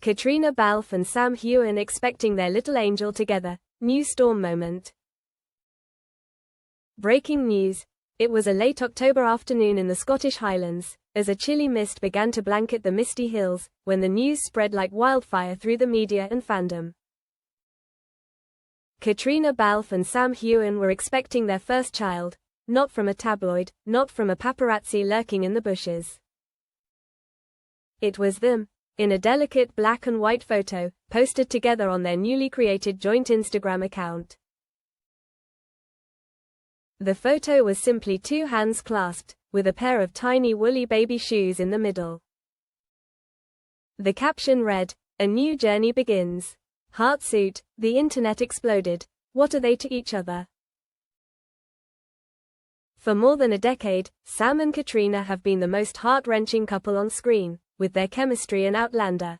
Caitriona Balfe and Sam Heughan expecting their little angel together. New storm moment. Breaking news. It was a late October afternoon in the Scottish Highlands, as a chilly mist began to blanket the misty hills, when the news spread like wildfire through the media and fandom. Caitriona Balfe and Sam Heughan were expecting their first child, not from a tabloid, not from a paparazzi lurking in the bushes. It was them, in a delicate black and white photo, posted together on their newly created joint Instagram account. The photo was simply two hands clasped, with a pair of tiny woolly baby shoes in the middle. The caption read, "A new journey begins." Heartsuit, the internet exploded. What are they to each other? For more than a decade, Sam and Caitriona have been the most heart-wrenching couple on screen, with their chemistry an outlander.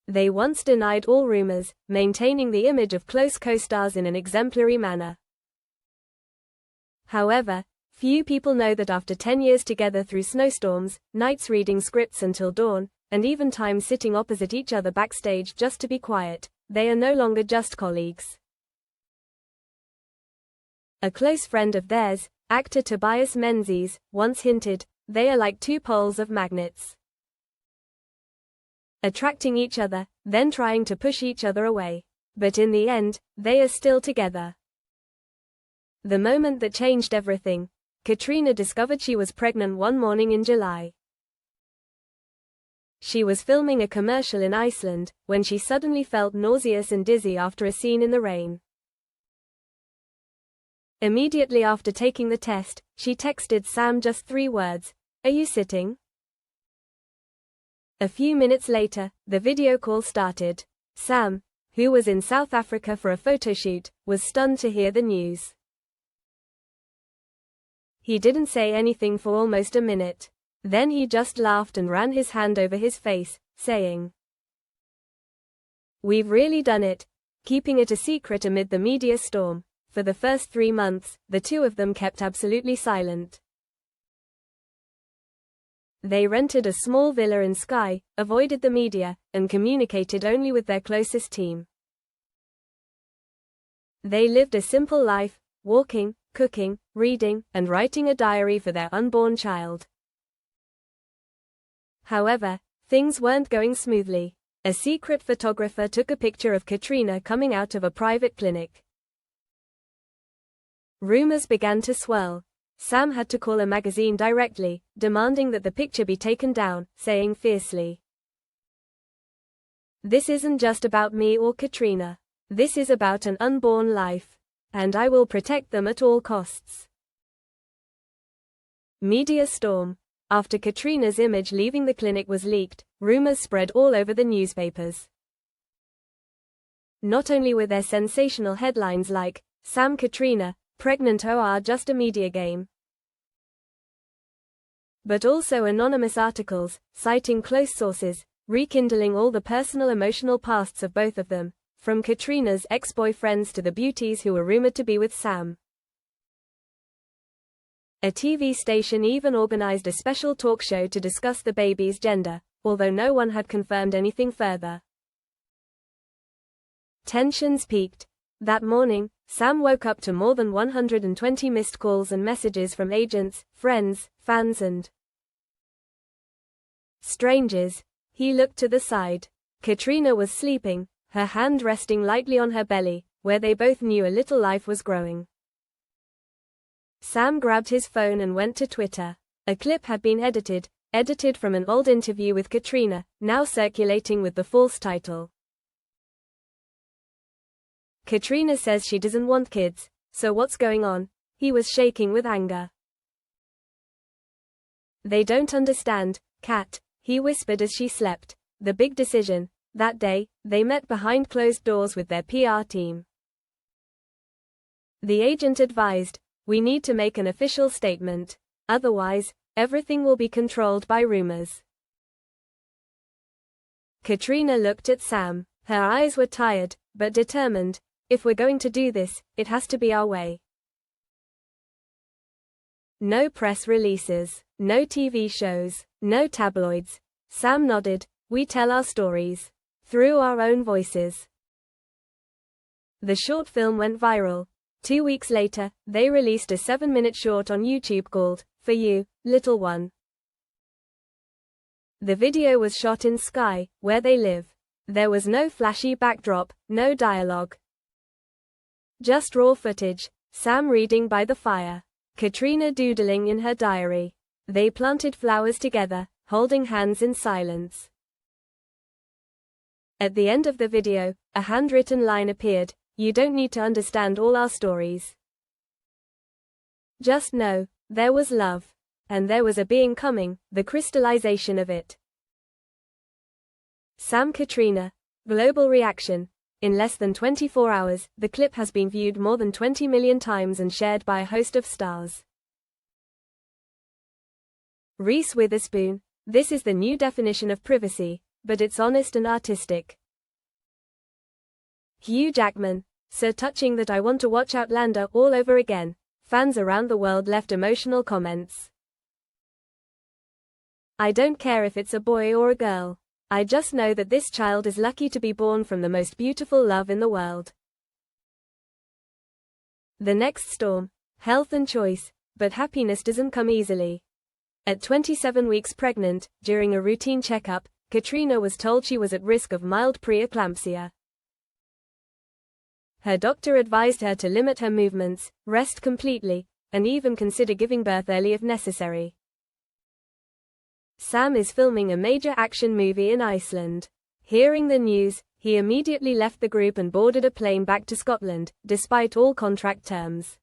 They once denied all rumors, maintaining the image of close co-stars in an exemplary manner. However, few people know that after 10 years together through snowstorms, nights reading scripts until dawn, and even times sitting opposite each other backstage just to be quiet, they are no longer just colleagues. A close friend of theirs, actor Tobias Menzies, once hinted, they are like two poles of magnets, attracting each other, then trying to push each other away. But in the end, they are still together. The moment that changed everything. Caitriona discovered she was pregnant one morning in July. She was filming a commercial in Iceland, when she suddenly felt nauseous and dizzy after a scene in the rain. Immediately after taking the test, she texted Sam just 3 words, "Are you sitting?" A few minutes later, the video call started. Sam, who was in South Africa for a photoshoot, was stunned to hear the news. He didn't say anything for almost a minute. Then he just laughed and ran his hand over his face, saying, "We've really done it," keeping it a secret amid the media storm. For the first 3 months, the two of them kept absolutely silent. They rented a small villa in Skye, avoided the media, and communicated only with their closest team. They lived a simple life, walking, cooking, reading, and writing a diary for their unborn child. However, things weren't going smoothly. A secret photographer took a picture of Caitriona coming out of a private clinic. Rumors began to swirl. Sam had to call a magazine directly, demanding that the picture be taken down, saying fiercely, "This isn't just about me or Caitriona. This is about an unborn life. And I will protect them at all costs." Media storm. After Caitriona's image leaving the clinic was leaked, rumors spread all over the newspapers. Not only were there sensational headlines like, "Sam Caitriona, pregnant or just a media game," but also anonymous articles, citing close sources, rekindling all the personal emotional pasts of both of them, from Caitriona's ex-boyfriends to the beauties who were rumored to be with Sam. A TV station even organized a special talk show to discuss the baby's gender, although no one had confirmed anything further. Tensions peaked. That morning, Sam woke up to more than 120 missed calls and messages from agents, friends, fans and strangers. He looked to the side. Caitriona was sleeping, her hand resting lightly on her belly, where they both knew a little life was growing. Sam grabbed his phone and went to Twitter. A clip had been edited from an old interview with Caitriona, now circulating with the false title. "Caitriona says she doesn't want kids, so what's going on?" He was shaking with anger. "They don't understand, Cat," he whispered as she slept. The big decision. That day, they met behind closed doors with their PR team. The agent advised, "We need to make an official statement. Otherwise, everything will be controlled by rumors." Caitriona looked at Sam. Her eyes were tired, but determined. "If we're going to do this, it has to be our way. No press releases, no TV shows, no tabloids. Sam nodded. We tell our stories through our own voices. The short film went viral. 2 weeks later, they released a 7-minute short on YouTube called, For You, Little One. The video was shot in Skye, where they live. There was no flashy backdrop, no dialogue. Just raw footage, Sam reading by the fire, Caitriona doodling in her diary. They planted flowers together, holding hands in silence. At the end of the video, a handwritten line appeared, "You don't need to understand all our stories. Just know, there was love. And there was a being coming, the crystallization of it." Sam Caitriona. Global reaction. In less than 24 hours, the clip has been viewed more than 20 million times and shared by a host of stars. Reese Witherspoon. This is the new definition of privacy, but it's honest and artistic. Hugh Jackman. So touching that I want to watch Outlander all over again. Fans around the world left emotional comments. I don't care if it's a boy or a girl. I just know that this child is lucky to be born from the most beautiful love in the world. The next storm. Health and choice, but happiness doesn't come easily. At 27 weeks pregnant, during a routine checkup, Caitriona was told she was at risk of mild preeclampsia. Her doctor advised her to limit her movements, rest completely, and even consider giving birth early if necessary. Sam is filming a major action movie in Iceland. Hearing the news, he immediately left the group and boarded a plane back to Scotland, despite all contract terms.